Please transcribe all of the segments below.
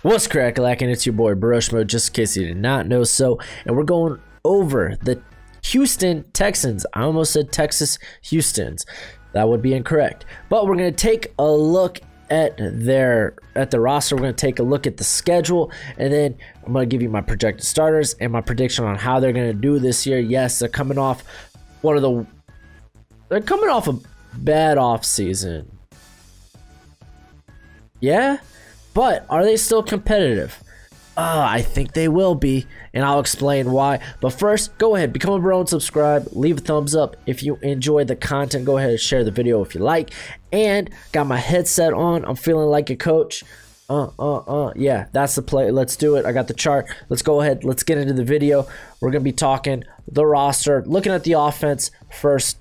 What's crack-a-lackin'? It's your boy Baroshmo, just in case you did not know so. And we're going over the Houston Texans. I almost said Texas Houstons. That would be incorrect. But we're going to take a look at the roster. We're going to take a look at the schedule, and then I'm going to give you my projected starters and my prediction on how they're going to do this year. Yes, they're coming off a bad offseason. Yeah, but are they still competitive? I think they will be, and I'll explain why. But first, go ahead, become a bro and subscribe. Leave a thumbs up if you enjoy the content. Go ahead and share the video if you like. And got my headset on. I'm feeling like a coach. Yeah, that's the play. Let's do it. I got the chart. Let's go ahead. Let's get into the video. We're going to be talking the roster, looking at the offense first.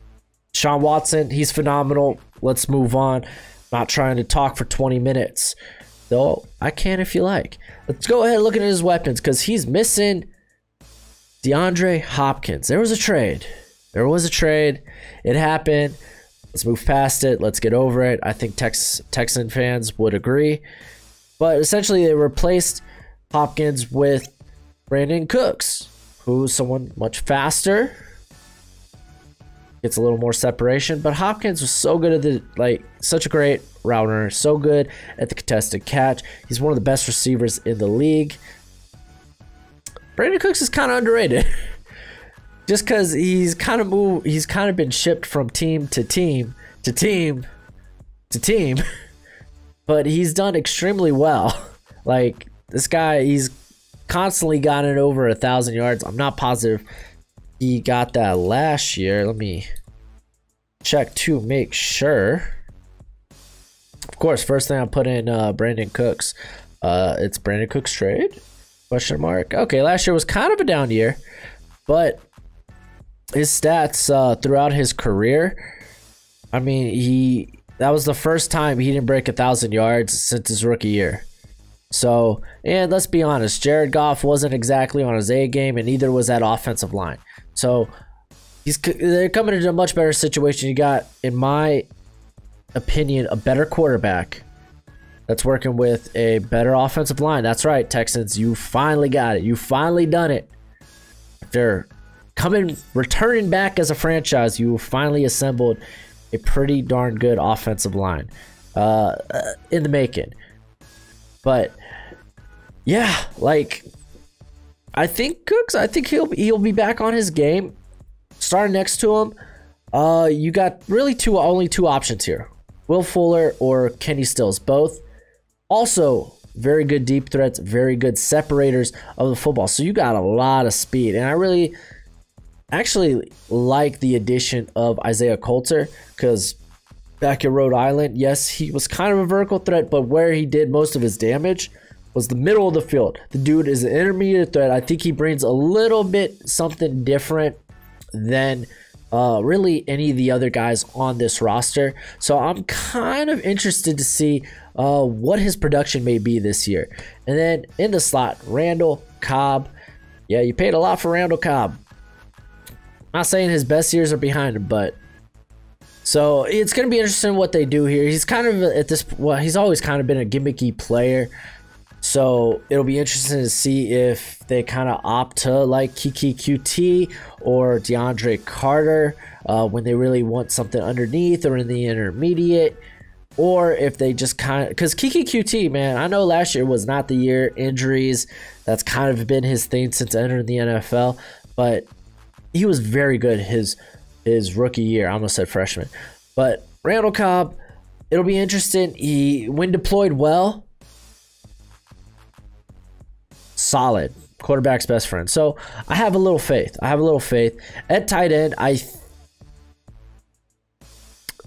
Sean Watson, he's phenomenal. Let's move on. Not trying to talk for 20 minutes. Though I can if you like. Let's go ahead and look at his weapons, because he's missing DeAndre Hopkins. There was a trade. It happened. Let's move past it. Let's get over it. I think Texan fans would agree. But essentially, they replaced Hopkins with Brandon Cooks, who's someone much faster. Gets a little more separation, but Hopkins was so good at such a great route runner, so good at the contested catch. He's one of the best receivers in the league. Brandon Cooks is kind of underrated, just because he's kind of been shipped from team to team to team to team, but he's done extremely well. Like, this guy, he's constantly gotten over 1,000 yards. I'm not positive he got that last year. Let me check to make sure. Of course, first thing I put in Brandon Cooks. It's Brandon Cooks trade? Question mark. Okay, last year was kind of a down year, but his stats throughout his career, I mean, that was the first time he didn't break 1,000 yards since his rookie year. So, and let's be honest, Jared Goff wasn't exactly on his A game, and neither was that offensive line. So they're coming into a much better situation. You got, in my opinion, a better quarterback that's working with a better offensive line. That's right, Texans, you finally got it. You finally done it. They're returning back as a franchise. You finally assembled a pretty darn good offensive line in the making. But yeah, like, I think Cooks, he'll be back on his game. Starting next to him, you got really only two options here: Will Fuller or Kenny Stills. Both also very good deep threats, very good separators of the football. So you got a lot of speed, and I really actually like the addition of Isaiah Coulter, because back at Rhode Island, yes, he was kind of a vertical threat, but where he did most of his damage was the middle of the field. The dude is an intermediate threat. I think he brings a little bit something different than really any of the other guys on this roster. So I'm kind of interested to see what his production may be this year. And then in the slot, Randall Cobb. Yeah, you paid a lot for Randall Cobb. Not saying his best years are behind him, but so it's going to be interesting what they do here. He's kind of he's always kind of been a gimmicky player. So it'll be interesting to see if they kind of opt to like Kiki QT or DeAndre Carter when they really want something underneath or in the intermediate, or if they just kind of, because Kiki QT, man, I know last year was not the year, injuries, that's kind of been his thing since entering the NFL, but he was very good his rookie year. I almost said freshman. But Randall Cobb, it'll be interesting. When deployed well, solid. Quarterback's best friend. So I have a little faith. At tight end,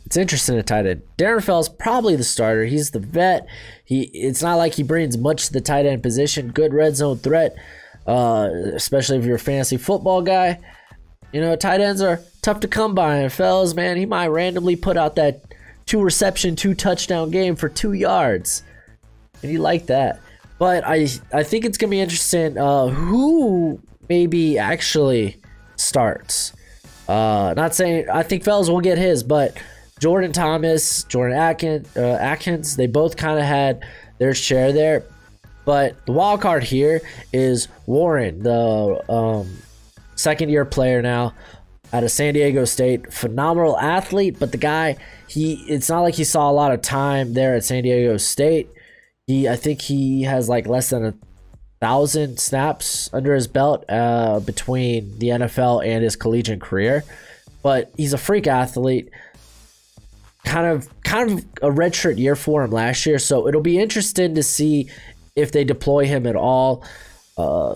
it's interesting at tight end. Darren Fell's probably the starter. He's the vet. It's not like he brings much to the tight end position. Good red zone threat, especially if you're a fantasy football guy. You know, tight ends are tough to come by. And Fells, man, he might randomly put out that 2-reception, 2-touchdown game for 2 yards. And you like that. But I think it's going to be interesting who maybe actually starts. Not saying I think Fells will get his, but Jordan Thomas, Jordan Atkins, they both kind of had their share there. But the wild card here is Warren, the second-year player now out of San Diego State. Phenomenal athlete, but the guy, it's not like he saw a lot of time there at San Diego State. I think he has like less than 1,000 snaps under his belt between the NFL and his collegiate career. But he's a freak athlete. Kind of a redshirt year for him last year, so it'll be interesting to see if they deploy him at all.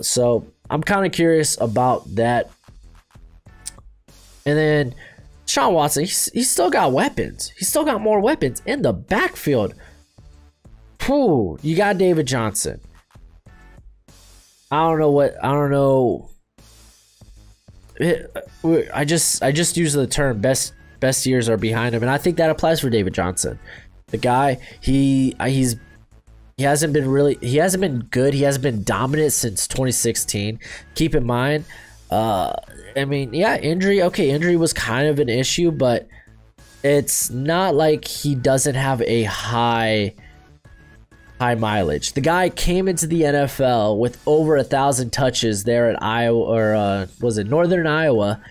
So I'm kind of curious about that. And then Sean Watson, he's still got weapons. He's still got more weapons in the backfield. Whew, you got David Johnson. I don't know. I just use the term best years are behind him, and I think that applies for David Johnson. The guy, he hasn't been good. He hasn't been dominant since 2016. Keep in mind, I mean, yeah, injury. Okay, injury was kind of an issue, but it's not like he doesn't have a high mileage. The guy came into the NFL with over 1,000 touches there at Iowa, or was it Northern Iowa?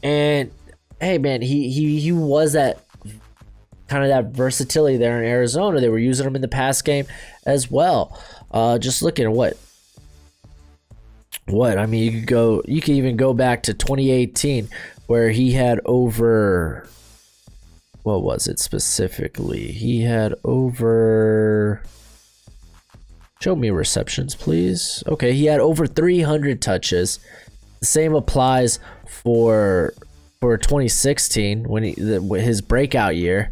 And hey, man, he was that kind of that versatility there in Arizona. They were using him in the pass game as well. Just looking at what I mean, you could even go back to 2018 where he had over, what was it specifically? He had over, show me receptions, please. Okay, he had over 300 touches. The same applies for 2016 when his breakout year.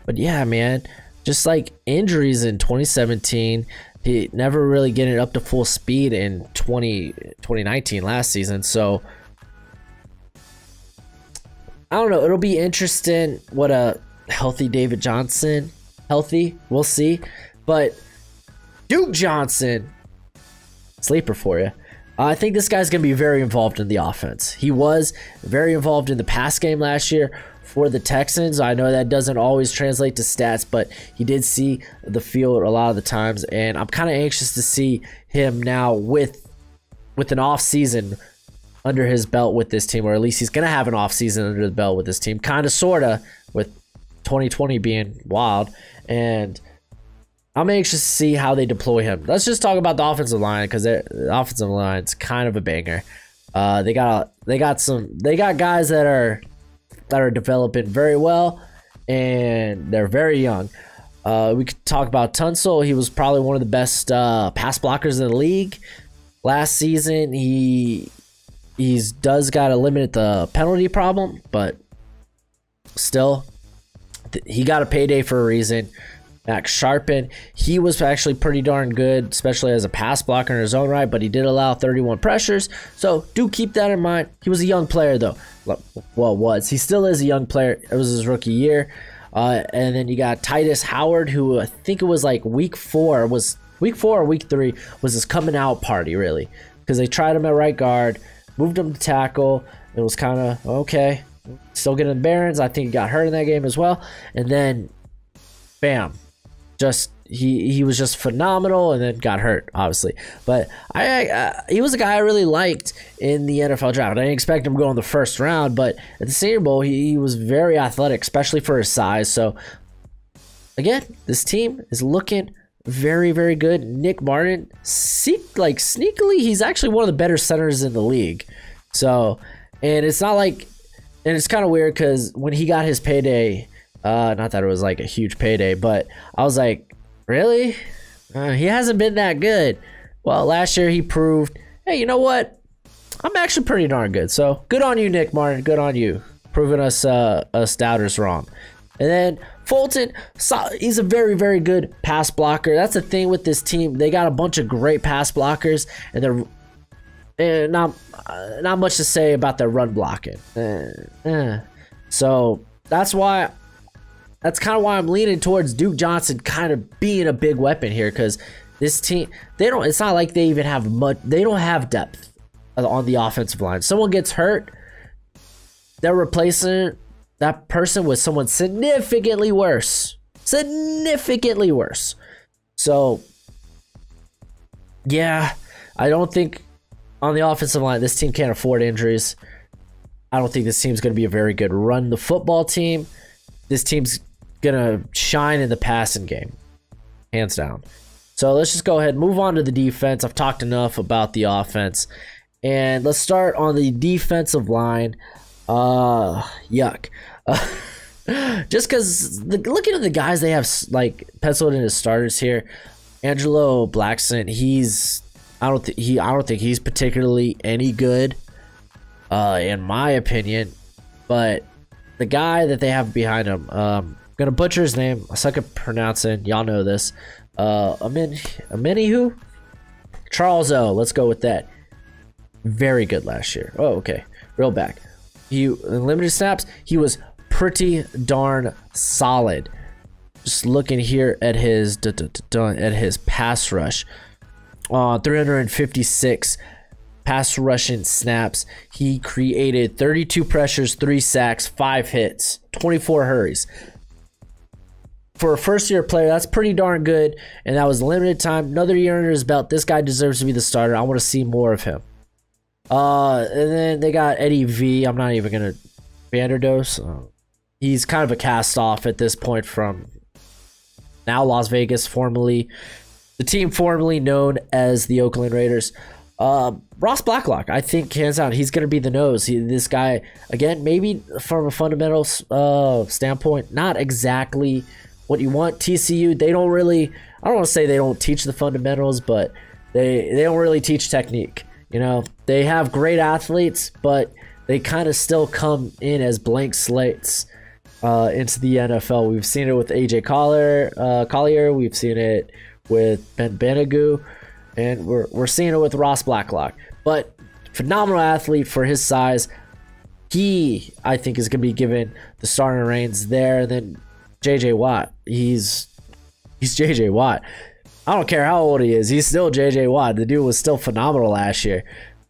But yeah, man, just like injuries in 2017, he never really getting up to full speed in 2019 last season. So I don't know. It'll be interesting what a healthy David Johnson, we'll see. But Duke Johnson, sleeper for you. I think this guy's going to be very involved in the offense. He was very involved in the pass game last year for the Texans. I know that doesn't always translate to stats, but he did see the field a lot of the times, and I'm kind of anxious to see him now with an offseason under his belt with this team, or at least he's going to have an offseason under the belt with this team, kind of, sort of, with 2020 being wild. And I'm anxious to see how they deploy him. Let's just talk about the offensive line, because the offensive line's kind of a banger. They got guys that are developing very well, and they're very young. We could talk about Tunsil. He was probably one of the best pass blockers in the league last season. He's does got to limit the penalty problem, but still, he got a payday for a reason. Max Sharpen, he was actually pretty darn good, especially as a pass blocker in his own right, but he did allow 31 pressures, so do keep that in mind. He was a young player, though. Well, he still is a young player. It was his rookie year. And then you got Titus Howard, who I think it was like week 4 or week 3 was his coming out party, really, because they tried him at right guard, moved him to tackle. It was kind of okay, still getting Barons. I think he got hurt in that game as well, and then bam, just he was just phenomenal, and then got hurt, obviously. But he was a guy I really liked in the NFL draft. I didn't expect him to go in the first round, but at the Senior Bowl, he was very athletic, especially for his size. So again, this team is looking very, very good. Nick Martin, sneakily, he's actually one of the better centers in the league. So, and it's not like, and it's kind of weird because when he got his payday, not that it was like a huge payday, but I was like, really? He hasn't been that good. Well, last year he proved, hey, you know what? I'm actually pretty darn good. So good on you, Nick Martin. Good on you, proving us doubters wrong. And then Fulton, he's a very, very good pass blocker. That's the thing with this team. They got a bunch of great pass blockers, and they're not much to say about their run blocking. So that's kind of why I'm leaning towards Duke Johnson kind of being a big weapon here, because this team, it's not like they even have much, they don't have depth on the offensive line. Someone gets hurt, they're replacing that person with someone significantly worse. So Yeah, I don't think on the offensive line, this team can't afford injuries. I don't think this team's going to be a very good run the football team. This team's going to shine in the passing game, hands down. So let's just go ahead and move on to the defense. I've talked enough about the offense. And let's start on the defensive line. Yuck. Just because looking at the guys they have like penciled in as starters here, Angelo Blackson, I don't think he's particularly any good, in my opinion. But the guy that they have behind him, I'm gonna butcher his name. I suck at pronouncing. Y'all know this. Amenihu? Charles O. Let's go with that. Very good last year. Oh, okay. Real back. In limited snaps, he was pretty darn solid. Just looking here at his pass rush. 356 pass rushing snaps. He created 32 pressures, 3 sacks, 5 hits, 24 hurries. For a first-year player, that's pretty darn good, and that was limited time. Another year under his belt. This guy deserves to be the starter. I want to see more of him. And then they got Eddie V. I'm not even going to... Vanderdos. He's kind of a cast-off at this point from now Las Vegas, the team formerly known as the Oakland Raiders. Ross Blacklock, I think, hands down, he's going to be the nose. This guy, again, maybe from a fundamental standpoint, not exactly what you want. TCU, they don't really, I don't want to say they don't teach the fundamentals, but they don't really teach technique. You know, they have great athletes, but they kind of still come in as blank slates into the NFL. We've seen it with AJ Collier. We've seen it with Ben Benagoo, and we're seeing it with Ross Blacklock. But phenomenal athlete for his size. He, I think, is going to be given the starting reins there. And then J.J. Watt. He's J.J. Watt. I don't care how old he is. He's still J.J. Watt. The dude was still phenomenal last year.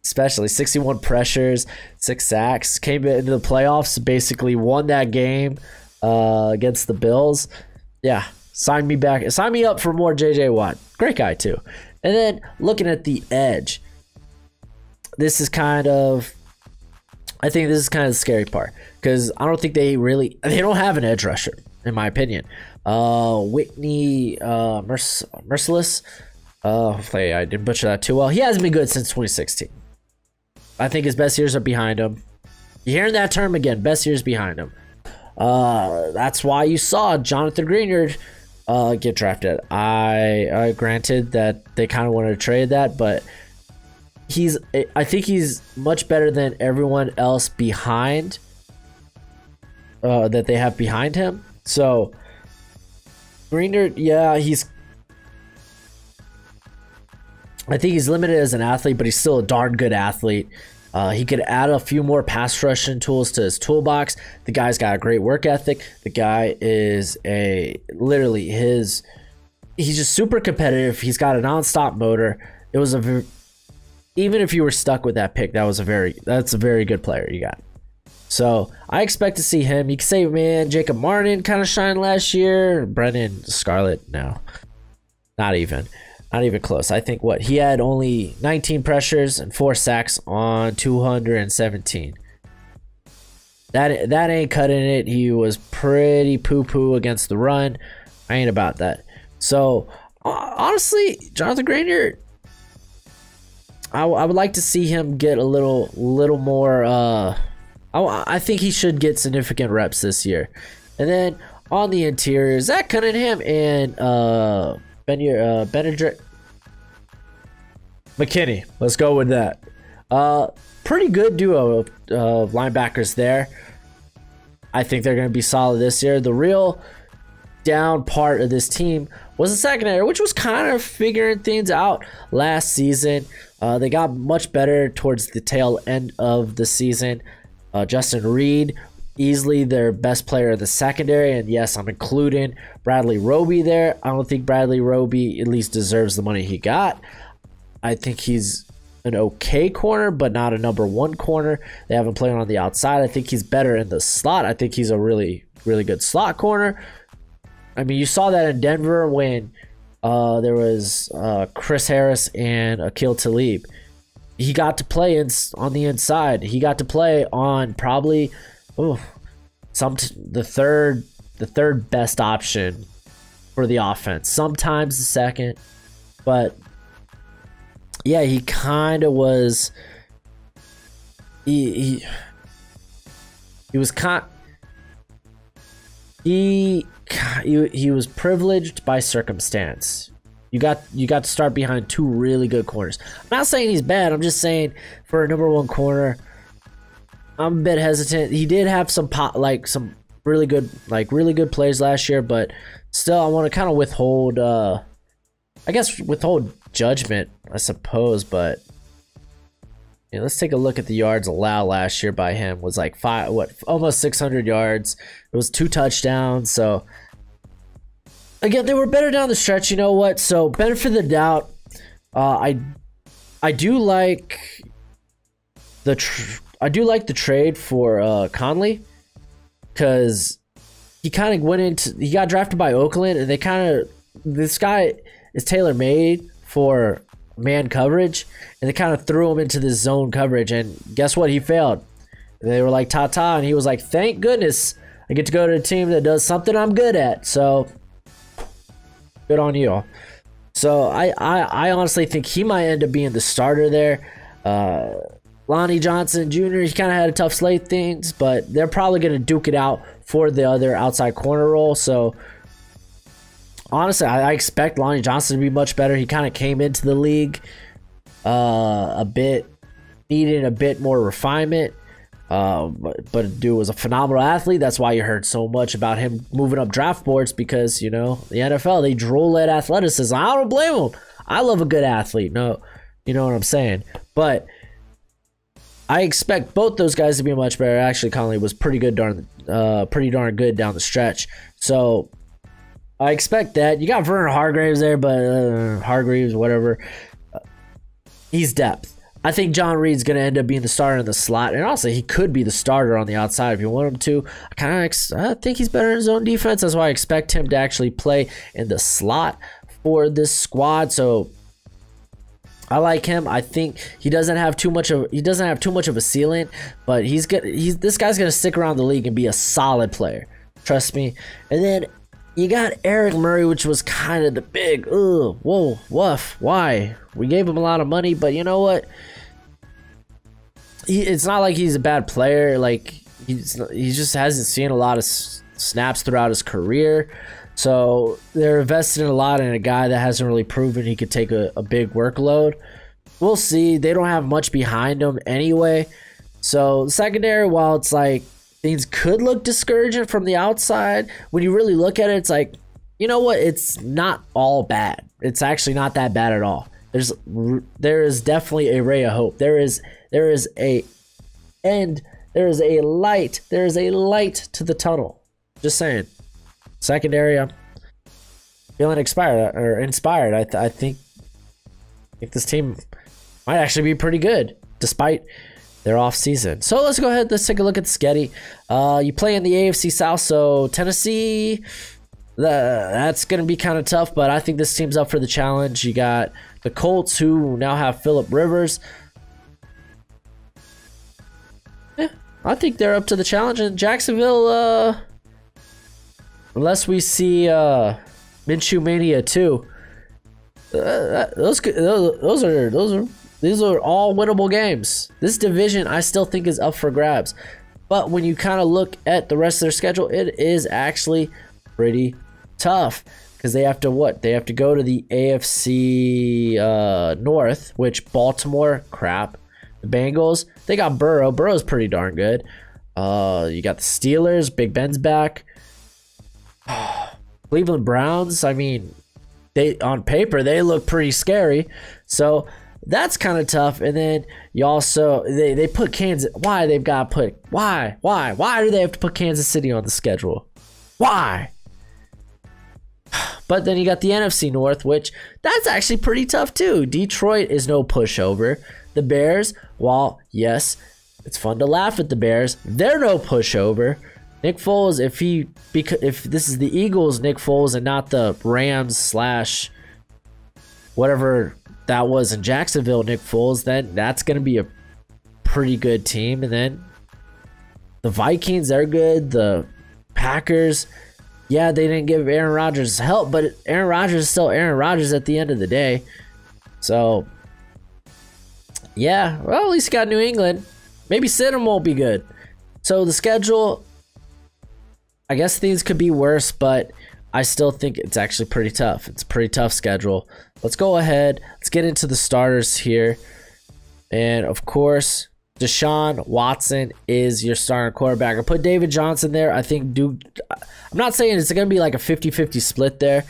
Especially 61 pressures, 6 sacks. Came into the playoffs, basically won that game against the Bills. Yeah, sign me up for more J.J. Watt. Great guy, too. And then looking at the edge. I think this is kind of the scary part. Because I don't think they don't have an edge rusher, in my opinion. Whitney Merciless. Hopefully I didn't butcher that too well. He hasn't been good since 2016. I think his best years are behind him. You're hearing that term again, best years behind him. That's why you saw Jonathan Greenard get drafted. I granted that they kind of wanted to trade that, but I think he's much better than everyone else behind that they have behind him. So Greenard, yeah, I think he's limited as an athlete, but he's still a darn good athlete. He could add a few more pass rushing tools to his toolbox. The guy's got a great work ethic. The guy is he's just super competitive. He's got a nonstop motor. It was even if you were stuck with that pick, that's a very good player you got. So I expect to see him. You can say, man, Jacob Martin kind of shined last year. Brendan Scarlett, no, not even close. I think he had only 19 pressures and 4 sacks on 217. That ain't cutting it. He was pretty poo-poo against the run. I ain't about that. So honestly, Jonathan Greenard, I would like to see him get a little more. I think he should get significant reps this year. And then on the interior, Zach Cunningham and Benedict McKinney. Let's go with that. Pretty good duo of linebackers there. I think they're going to be solid this year. The real down part of this team was the secondary, which was kind of figuring things out last season. They got much better towards the tail end of the season. Justin Reed, easily their best player of the secondary, and yes, I'm including Bradley Roby there. I don't think Bradley Roby at least deserves the money he got. I think he's an okay corner, but not a number 1 corner. They have him playing on the outside. I think he's better in the slot. I think he's a really, really good slot corner. I mean, you saw that in Denver when There was Chris Harris and Akil Talib. He got to play on the inside. He got to play on probably the third best option for the offense. Sometimes the second, but yeah, he kind of was. He was he was privileged by circumstance. You got to start behind two really good corners. I'm not saying he's bad. I'm just saying for a number one corner, I'm a bit hesitant. He did have some some really good plays last year, but still, I want to kind of withhold. I guess withhold judgment, I suppose. But yeah, let's take a look at the yards allowed last year by him. Was like almost 600 yards. It was 2 touchdowns. So again, they were better down the stretch. You know what? So benefit of the doubt. I do like the trade for Conley, because he kind of he got drafted by Oakland, and this guy is tailor-made for man coverage, and they kind of threw him into this zone coverage, and guess what? He failed. And they were like, ta-ta, and he was like, thank goodness I get to go to a team that does something I'm good at. So good on you all. So I honestly think he might end up being the starter there. Lonnie Johnson Jr., he kind of had a tough slate things, but they're probably going to duke it out for the other outside corner role. So honestly, I expect Lonnie Johnson to be much better. He kind of came into the league needing a bit more refinement. But dude was a phenomenal athlete. That's why you heard so much about him moving up draft boards, because, you know, the NFL, they drool at athleticism. I don't blame them. I love a good athlete. No, you know what I'm saying? But I expect both those guys to be much better. Actually, Conley was pretty darn good down the stretch. So I expect that. You got Vernon Hargreaves there, but Hargreaves, whatever. He's depth. I think John Reed's going to end up being the starter in the slot, and also he could be the starter on the outside if you want him to. I think he's better in his own defense. That's why I expect him to actually play in the slot for this squad. So I like him. I think he doesn't have too much of a ceiling, but this guy's going to stick around the league and be a solid player. Trust me. And then you got Eric Murray, which was kind of the big, whoa, woof. Why? We gave him a lot of money, but you know what? It's not like he's a bad player. Like he just hasn't seen a lot of snaps throughout his career. So they're investing a lot in a guy that hasn't really proven he could take a big workload. We'll see. They don't have much behind him anyway. So secondary, while it's like things could look discouraging from the outside, when you really look at it, it's like, you know what? It's not all bad. It's actually not that bad at all. There is definitely a ray of hope. There is a light. There is a light to the tunnel. Just saying. Secondary, I'm feeling inspired. I think this team might actually be pretty good despite their off season. So let's go ahead. Let's take a look at the schedule. You play in the AFC South, so Tennessee. That's going to be kind of tough, but I think this team's up for the challenge. You got the Colts, who now have Phillip Rivers. Yeah, I think they're up to the challenge. And Jacksonville, unless we see Minshew Mania 2, these are all winnable games. This division, I still think, is up for grabs. But when you kind of look at the rest of their schedule, it is actually pretty tough, because they have to They have to go to the AFC North, which Baltimore, crap. The Bengals, they got Burrow. Burrow's pretty darn good. You got the Steelers. Big Ben's back. Cleveland Browns, I mean, on paper they look pretty scary. So that's kind of tough. And then you also they put Kansas. Why do they have to put Kansas City on the schedule? Why? But then you got the NFC North, which that's actually pretty tough too. Detroit is no pushover. The Bears, while yes, it's fun to laugh at the Bears, they're no pushover. Nick Foles, if this is the Eagles, Nick Foles, and not the Rams / whatever that was in Jacksonville, Nick Foles, then that's going to be a pretty good team. And then the Vikings, they're good. The Packers, yeah, they didn't give Aaron Rodgers help, but Aaron Rodgers is still Aaron Rodgers at the end of the day. So, yeah, well, at least you got New England. Maybe Sidham won't be good. So the schedule, I guess things could be worse, but I still think it's actually pretty tough. It's a pretty tough schedule. Let's go ahead. Let's get into the starters here. And, of course, Deshaun Watson is your starting quarterback. I put David Johnson there. I think Duke, I'm not saying it's going to be like a 50-50 split there,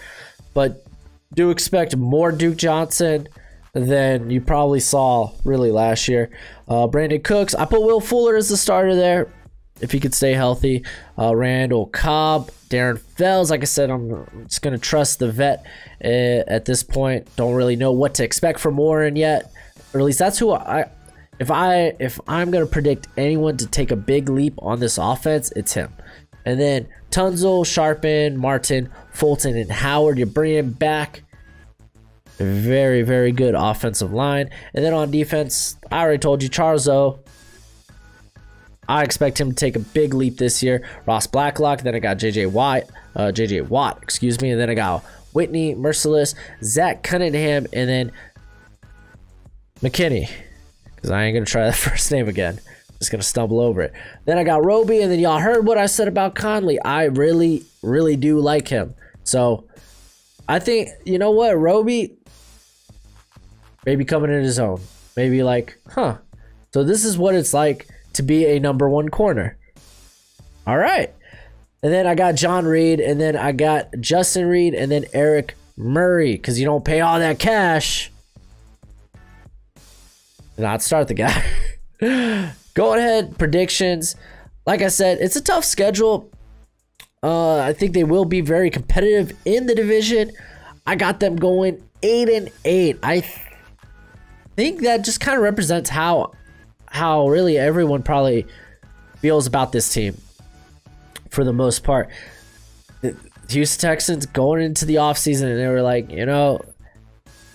but do expect more Duke Johnson than you probably saw really last year. Brandon Cooks, I put Will Fuller as the starter there if he could stay healthy. Randall Cobb, Darren Fells. Like I said, I'm just going to trust the vet at this point. Don't really know what to expect from Warren yet, or at least that's who if I'm going to predict anyone to take a big leap on this offense, it's him. And then Tunzel, Sharpen, Martin, Fulton, and Howard, you're bringing back a very, very good offensive line. And then on defense, I already told you, Charles O. I expect him to take a big leap this year. Ross Blacklock, then I got JJ Watt, excuse me, and then I got Whitney Merciless, Zach Cunningham, and then McKinney, because I ain't going to try that first name again. Just going to stumble over it. Then I got Roby, and then y'all heard what I said about Conley. I really, really do like him. So I think, you know what, Roby, maybe coming in his own. Maybe like, so this is what it's like to be a number one corner. All right. And then I got John Reed, and then I got Justin Reed, and then Eric Murray, because you don't pay all that cash. Not start the guy. Go ahead, predictions. Like I said, it's a tough schedule. I think they will be very competitive in the division. I got them going 8-8. I think that just kind of represents how really everyone probably feels about this team for the most part. The Houston Texans going into the offseason, and they were like, you know,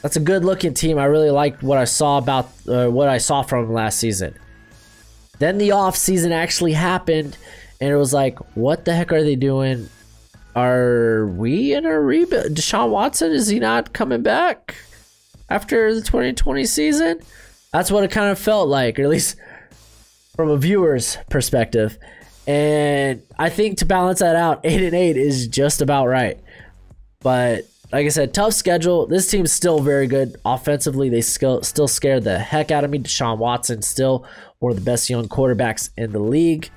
that's a good looking team. I really liked what I saw from them last season. Then the offseason actually happened, and it was like, what the heck are they doing? Are we in a rebuild? Deshaun Watson, is he not coming back after the 2020 season? That's what it kind of felt like, or at least from a viewer's perspective. And I think to balance that out, 8-8 is just about right. But like I said, tough schedule. This team's still very good offensively. They still scared the heck out of me. Deshaun Watson, still one of the best young quarterbacks in the league.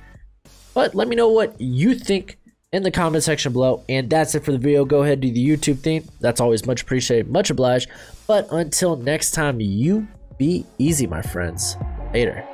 But let me know what you think in the comment section below. And that's it for the video. Go ahead, do the YouTube theme. That's always much appreciated, much obliged. But until next time, you be easy, my friends. Later.